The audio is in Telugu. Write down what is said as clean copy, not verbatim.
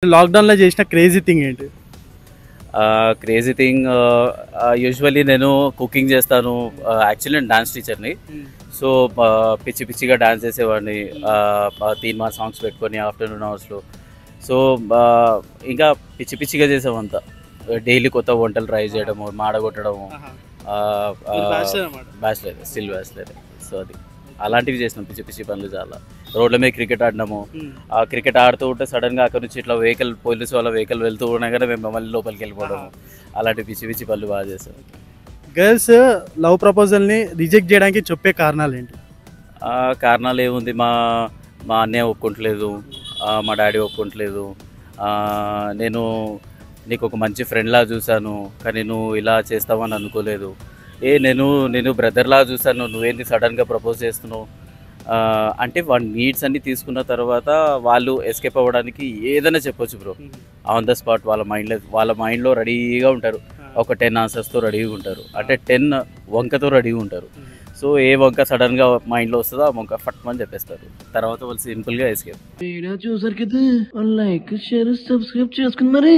లాక్డౌన్లో చేసిన క్రేజీ థింగ్ ఏంటి? క్రేజీ థింగ్ యూజువల్లీ నేను కుకింగ్ చేస్తాను. యాక్చువల్లీ నేను డాన్స్ టీచర్ని. సో పిచ్చి పిచ్చిగా డాన్స్ చేసేవాడిని, తీన్మార్ సాంగ్స్ పెట్టుకొని ఆఫ్టర్నూన్ అవర్స్లో. సో ఇంకా పిచ్చి పిచ్చిగా చేసామంతా. డైలీ కొత్త వంటలు ట్రై చేయడము, మాడగొట్టడము. Bachelor, still bachelor. సో అది అలాంటివి చేసినాం, పిచ్చి పిచ్చి పనులు చాలా. రోడ్ల మీద క్రికెట్ ఆడినాము. ఆ క్రికెట్ ఆడుతూ ఉంటే సడన్గా అక్కడ నుంచి ఇట్లా వెహికల్, పోలీసు వాళ్ళ వెహికల్ వెళ్తూ ఉండగానే మేము మళ్ళీ లోపలికి వెళ్ళిపోవడము. అలాంటి పిచ్చి పిచ్చి పనులు బాగా చేస్తాం. గర్ల్స్ లవ్ ప్రపోజల్ని రిజెక్ట్ చేయడానికి చెప్పే కారణాలు ఏంటి? కారణాలు ఏముంది, మా మా అన్నయ్య ఒప్పుకుంటలేదు, మా డాడీ ఒప్పుకుంటలేదు. నేను నీకు ఒక మంచి ఫ్రెండ్లా చూశాను, కానీ నువ్వు ఇలా చేస్తావని అనుకోలేదు. నేను బ్రదర్లా చూశాను, నువ్వేంటి సడన్గా ప్రపోజ్ చేస్తున్నావు అంటే వాళ్ళ నీడ్స్ అన్నీ తీసుకున్న తర్వాత వాళ్ళు ఎస్కేప్ అవ్వడానికి ఏదైనా చెప్పొచ్చు బ్రో. ఆన్ ద స్పాట్ వాళ్ళ మైండ్లో రెడీగా ఉంటారు. ఒక 10 ఆన్సర్స్తో రెడీగా ఉంటారు, అంటే 10 వంకతో రెడీగా ఉంటారు. సో ఏ వంక సడన్గా మైండ్లో వస్తుందో ఆ వంక ఫట్ అని చెప్పేస్తారు. తర్వాత వాళ్ళు సింపుల్గా ఎస్కేప్. చూసారు కదా, లైక్ షేర్ సబ్స్క్రైబ్ చేసుకుని మరి.